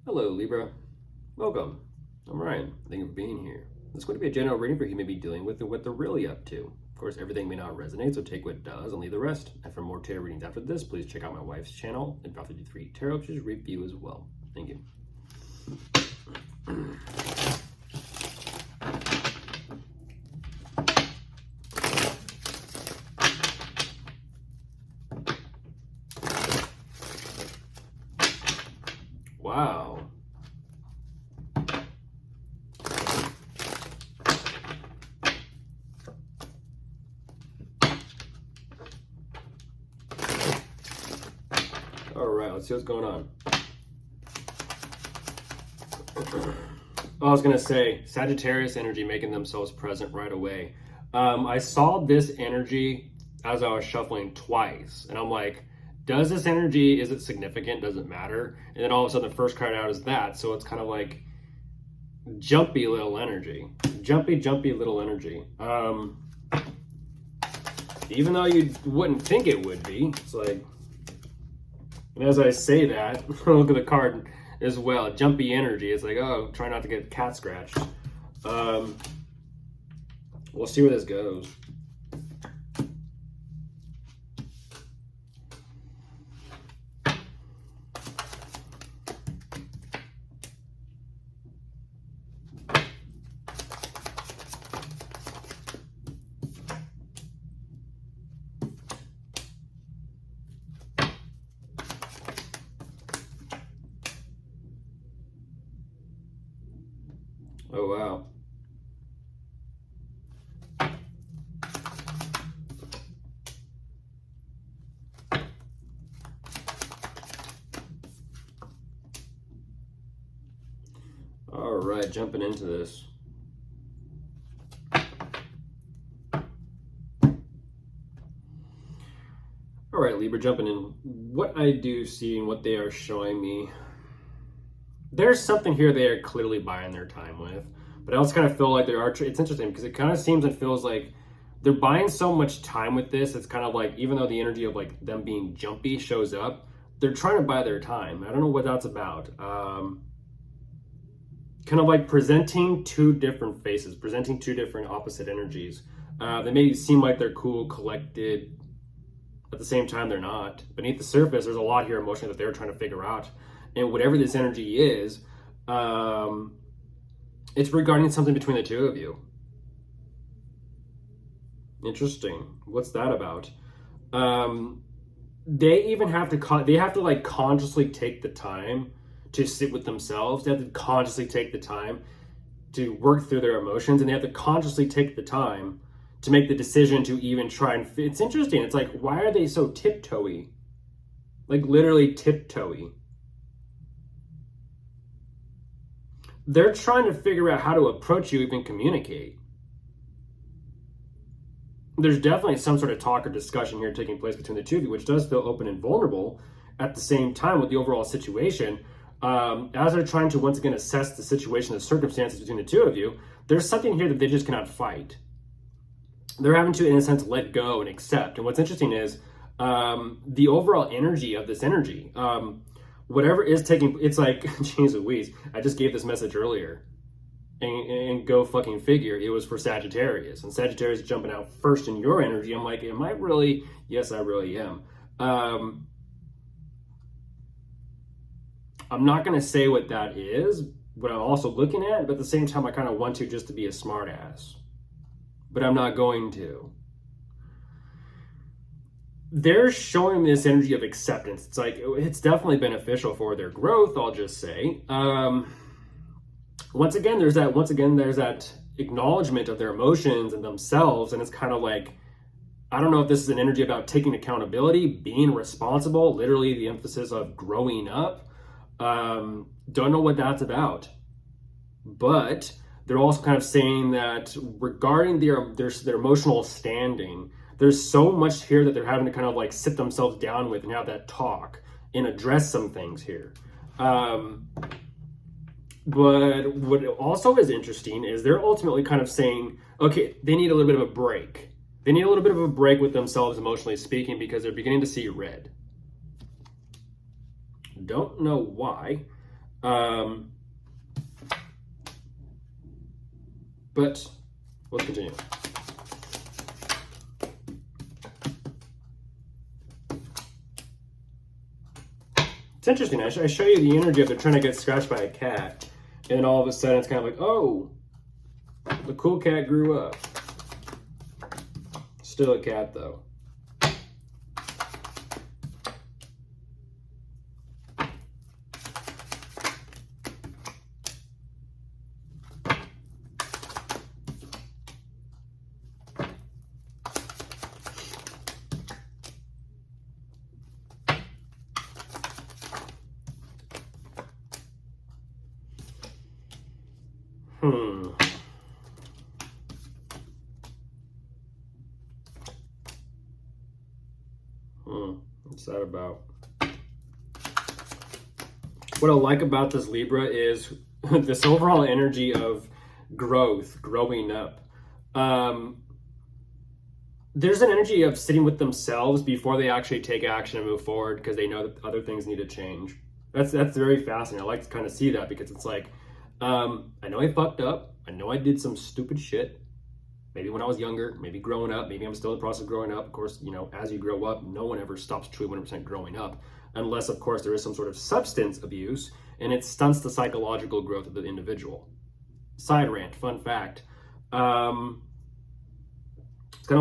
Hello, Libra. Welcome. I'm Ryan. Thank you for being here. This is going to be a general reading for who you may be dealing with and what they're really up to. Of course, everything may not resonate, so take what does and leave the rest. And for more tarot readings after this, please check out my wife's channel, LIBRA They Tarot, which is review as well. Thank you. Wow. All right, let's see what's going on. I was going to say, Sagittarius energy making themselves present right away. I saw this energy as I was shuffling twice, and I'm like, does this energy, is it significant? Does it matter? And then all of a sudden the first card out is that, so it's kind of like jumpy little energy. Jumpy little energy. Even though you wouldn't think it would be, it's like, and as I say that, look at the card as well, jumpy energy. It's like, oh, try not to get cat scratched. We'll see where this goes. Oh, wow. All right, jumping into this. All right, Libra, jumping in. What I do see and what they are showing me, there's something here they are clearly buying their time with. But I also kind of feel like there are, it's interesting because it kind of seems and feels like they're buying so much time with this. It's kind of like, even though the energy of like them being jumpy shows up, they're trying to buy their time. I don't know what that's about. Kind of like presenting two different faces, presenting two different opposite energies. They may seem like they're cool, collected. At the same time, they're not. Beneath the surface, there's a lot here emotionally that they're trying to figure out. And whatever this energy is, it's regarding something between the two of you. Interesting. What's that about? They even have to, like consciously take the time to sit with themselves. They have to consciously take the time to work through their emotions, and they have to consciously take the time to make the decision to even try and it's interesting. It's like, why are they so tiptoey? Like literally tiptoey. They're trying to figure out how to approach you, even communicate. There's definitely some sort of talk or discussion here taking place between the two of you, which does feel open and vulnerable at the same time with the overall situation. As they're trying to once again assess the situation, the circumstances between the two of you, there's something here that they just cannot fight. They're having to, in a sense, let go and accept. And what's interesting is the overall energy of this energy. Whatever is taking, it's like, geez Louise, I just gave this message earlier. And go fucking figure, it was for Sagittarius. And Sagittarius jumping out first in your energy. I'm like, am I really? Yes, I really am. I'm not going to say what that is, what I'm also looking at, but at the same time, I kind of want to just to be a smart ass. But I'm not going to. They're showing this energy of acceptance. It's like, it's definitely beneficial for their growth, I'll just say. Once again, there's that acknowledgement of their emotions and themselves. And it's kind of like, I don't know if this is an energy about taking accountability, being responsible, literally the emphasis of growing up. Don't know what that's about. But they're also kind of saying that regarding their emotional standing, there's so much here that they're having to kind of like sit themselves down with and have that talk and address some things here. But what also is interesting is they're ultimately kind of saying, okay, they need a little bit of a break. They need a little bit of a break with themselves, emotionally speaking, because they're beginning to see red. Don't know why. But let's continue. It's interesting. I show you the energy of they're trying to get scratched by a cat, and all of a sudden it's kind of like, oh, the cool cat grew up. Still a cat though. What's that about? What I like about this Libra is this overall energy of growth, growing up. There's an energy of sitting with themselves before they actually take action and move forward because they know that other things need to change. That's very fascinating. I like to kind of see that because it's like, I know I fucked up. I know I did some stupid shit. Maybe when I was younger, maybe growing up, maybe I'm still in the process of growing up. Of course, you know, as you grow up, no one ever stops truly 100% growing up, unless, of course, there is some sort of substance abuse and it stunts the psychological growth of the individual. Side rant, fun fact. It's kind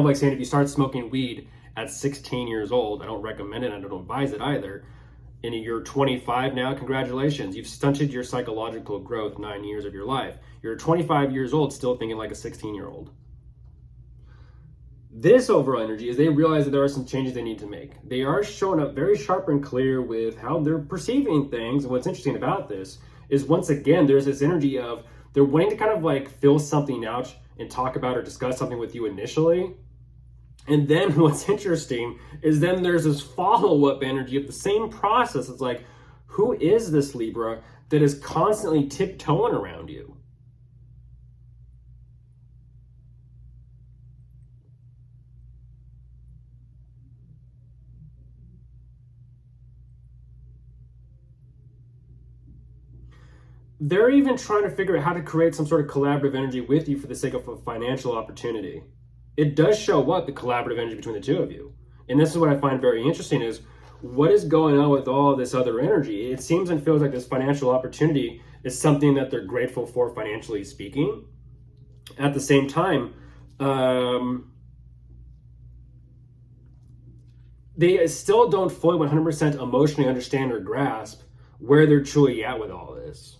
of like saying if you start smoking weed at 16 years old, I don't recommend it, I don't advise it either, and you're 25 now, congratulations. You've stunted your psychological growth 9 years of your life. You're 25 years old still thinking like a 16-year-old. This overall energy is they realize that there are some changes they need to make. They are showing up very sharp and clear with how they're perceiving things. And what's interesting about this is, once again, there's this energy of they're wanting to kind of like fill something out and talk about or discuss something with you initially. And then what's interesting is then there's this follow-up energy of the same process. It's like, who is this Libra that is constantly tiptoeing around you? They're even trying to figure out how to create some sort of collaborative energy with you for the sake of a financial opportunity. It does show up the collaborative energy between the two of you. And this is what I find very interesting is what is going on with all this other energy? It seems and feels like this financial opportunity is something that they're grateful for financially speaking. At the same time, they still don't fully 100% emotionally understand or grasp where they're truly at with all this.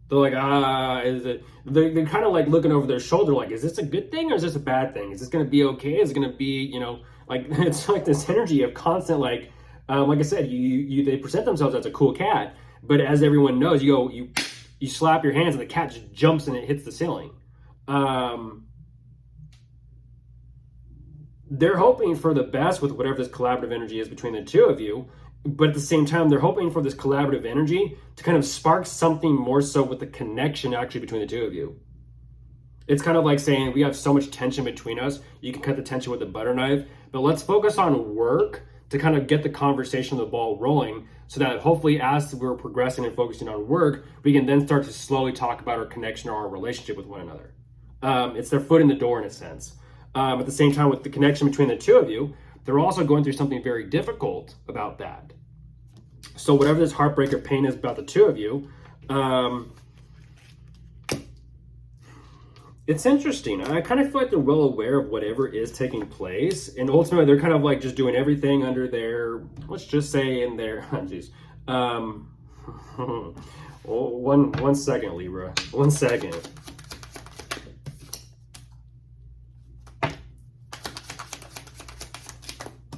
They're like, is it? They're kind of like looking over their shoulder, like, is this a good thing or is this a bad thing? Is this going to be okay? Is it going to be, you know, like it's like this energy of constant, like I said, they present themselves as a cool cat, but as everyone knows, you slap your hands and the cat just jumps and it hits the ceiling. They're hoping for the best with whatever this collaborative energy is between the two of you. But at the same time, they're hoping for this collaborative energy to kind of spark something more so with the connection actually between the two of you. It's kind of like saying we have so much tension between us, you can cut the tension with a butter knife, but let's focus on work to kind of get the conversation, the ball rolling, so that hopefully as we're progressing and focusing on work, we can then start to slowly talk about our connection or our relationship with one another. It's their foot in the door in a sense. At the same time, with the connection between the two of you, they're also going through something very difficult about that. So whatever this heartbreak or pain is about the two of you, it's interesting. I kind of feel like they're well aware of whatever is taking place. And ultimately, they're kind of like just doing everything under their, let's just say in their, one second, Libra. 1 second.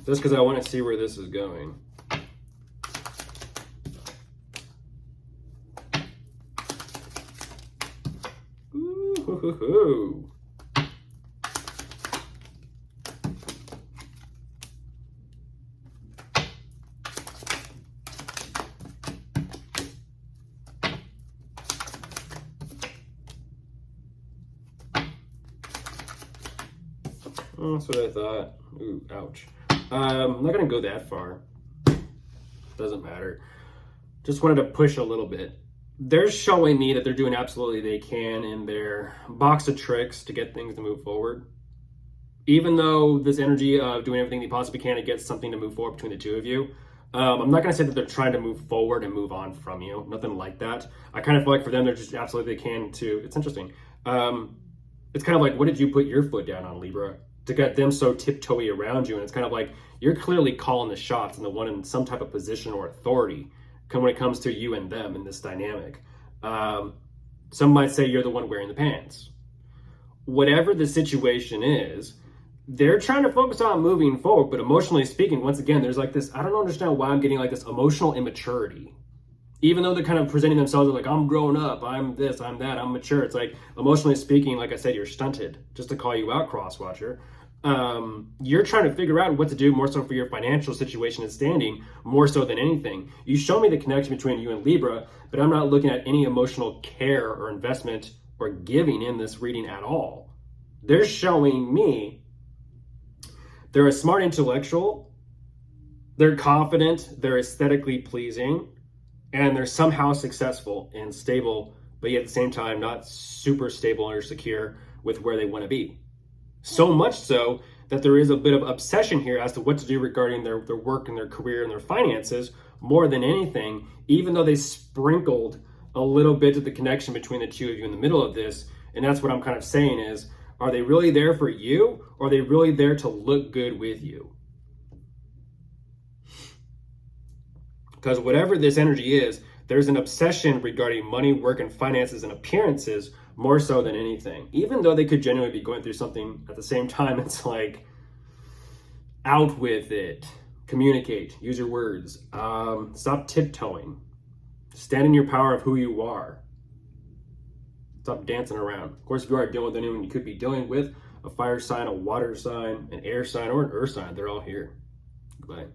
Just because I want to see where this is going. Ooh. Oh, that's what I thought. Ooh, ouch. I'm not going to go that far. Doesn't matter. Just wanted to push a little bit. they're showing me that they're doing absolutely they can in their box of tricks to get things to move forward. Even though this energy of doing everything they possibly can to get something to move forward between the two of you, I'm not going to say that they're trying to move forward and move on from you. Nothing like that. I kind of feel like for them, they're just absolutely they can to. It's interesting. It's kind of like, what did you put your foot down on, Libra, to get them so tiptoey around you? And it's kind of like you're clearly calling the shots and the one in some type of position or authority when it comes to you and them in this dynamic. Some might say you're the one wearing the pants. Whatever the situation is, they're trying to focus on moving forward, but emotionally speaking, once again, there's like this, I don't understand why I'm getting like this emotional immaturity. Even though they're kind of presenting themselves like, I'm grown up, I'm this, I'm that, I'm mature. It's like, emotionally speaking, like I said, you're stunted, just to call you out, Crosswatcher. You're trying to figure out what to do more so for your financial situation and standing, more so than anything. You show me the connection between you and Libra, but I'm not looking at any emotional care or investment or giving in this reading at all. They're showing me they're a smart intellectual, they're confident, they're aesthetically pleasing, and they're somehow successful and stable, but yet at the same time not super stable or secure with where they want to be. So much so that there is a bit of obsession here as to what to do regarding their work and their career and their finances more than anything, even though they sprinkled a little bit of the connection between the two of you in the middle of this. And that's what I'm kind of saying is, are they really there for you, or are they really there to look good with you? Because whatever this energy is, there's an obsession regarding money, work, and finances and appearances more so than anything. Even though they could genuinely be going through something at the same time, it's like, out with it. Communicate. Use your words. Stop tiptoeing. Stand in your power of who you are. Stop dancing around. Of course, if you are dealing with anyone you could be dealing with, a fire sign, a water sign, an air sign, or an earth sign, they're all here. Goodbye.